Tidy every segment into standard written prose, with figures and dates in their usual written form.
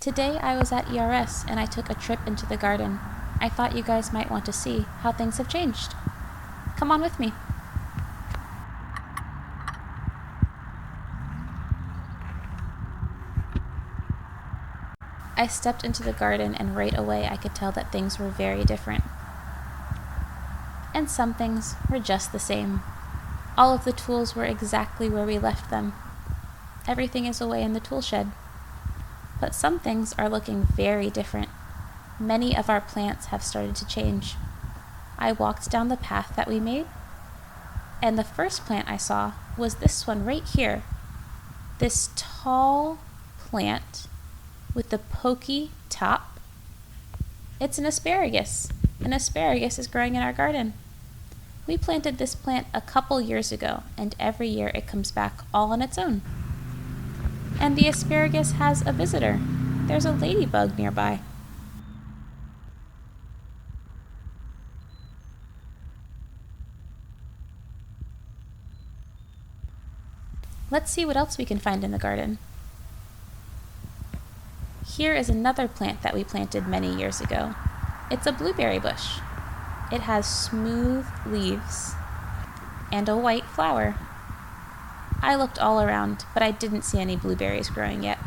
Today I was at ERS and I took a trip into the garden. I thought you guys might want to see how things have changed. Come on with me. I stepped into the garden and right away I could tell that things were very different. And some things were just the same. All of the tools were exactly where we left them. Everything is away in the tool shed. But some things are looking very different. Many of our plants have started to change. I walked down the path that we made, and the first plant I saw was this one right here. This tall plant with the pokey top. It's an asparagus. An asparagus is growing in our garden. We planted this plant a couple years ago, and every year it comes back all on its own. And the asparagus has a visitor. There's a ladybug nearby. Let's see what else we can find in the garden. Here is another plant that we planted many years ago. It's a blueberry bush. It has smooth leaves and a white flower. I looked all around, but I didn't see any blueberries growing yet.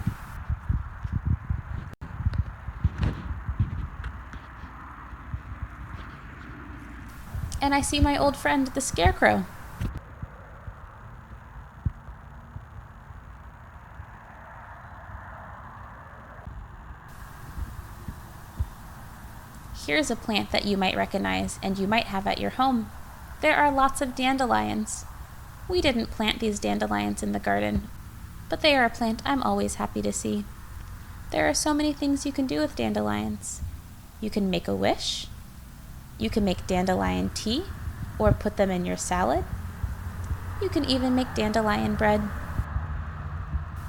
And I see my old friend, the scarecrow. Here's a plant that you might recognize and you might have at your home. There are lots of dandelions. We didn't plant these dandelions in the garden, but they are a plant I'm always happy to see. There are so many things you can do with dandelions. You can make a wish. You can make dandelion tea or put them in your salad. You can even make dandelion bread.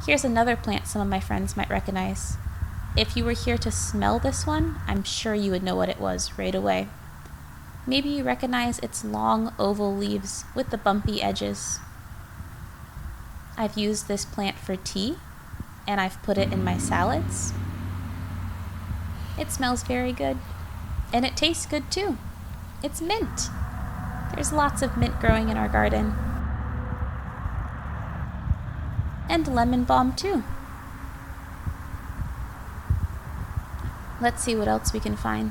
Here's another plant some of my friends might recognize. If you were here to smell this one, I'm sure you would know what it was right away. Maybe you recognize its long oval leaves with the bumpy edges. I've used this plant for tea, and I've put it in my salads. It smells very good, and it tastes good too. It's mint. There's lots of mint growing in our garden. And lemon balm too. Let's see what else we can find.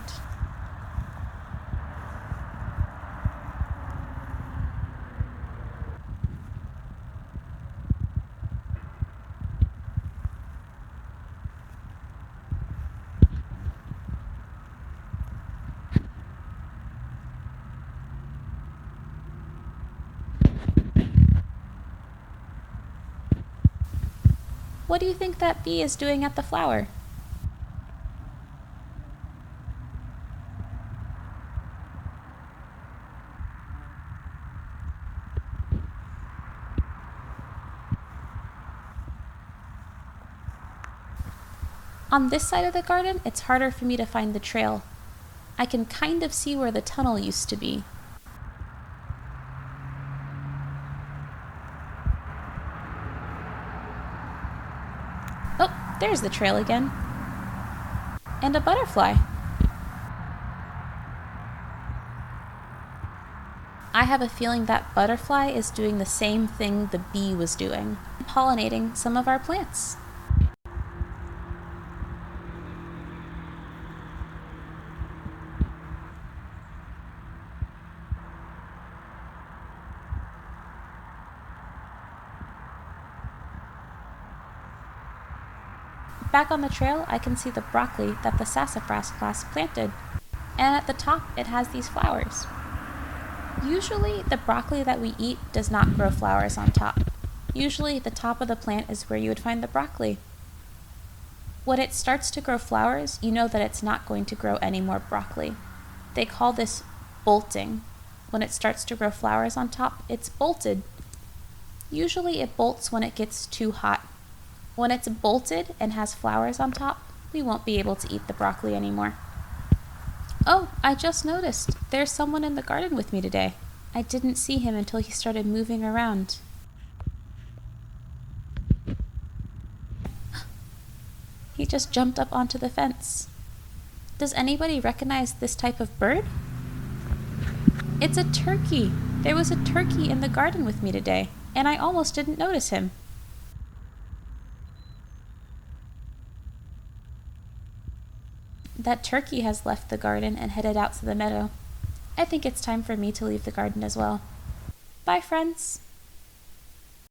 What do you think that bee is doing at the flower? On this side of the garden, it's harder for me to find the trail. I can kind of see where the tunnel used to be. Oh, there's the trail again. And a butterfly. I have a feeling that butterfly is doing the same thing the bee was doing, pollinating some of our plants. Back on the trail, I can see the broccoli that the sassafras class planted, and at the top it has these flowers. Usually, the broccoli that we eat does not grow flowers on top. Usually, the top of the plant is where you would find the broccoli. When it starts to grow flowers, you know that it's not going to grow any more broccoli. They call this bolting. When it starts to grow flowers on top, it's bolted. Usually, it bolts when it gets too hot. When it's bolted and has flowers on top, we won't be able to eat the broccoli anymore. Oh, I just noticed. There's someone in the garden with me today. I didn't see him until he started moving around. He just jumped up onto the fence. Does anybody recognize this type of bird? It's a turkey. There was a turkey in the garden with me today, and I almost didn't notice him. That turkey has left the garden and headed out to the meadow. I think it's time for me to leave the garden as well. Bye, friends.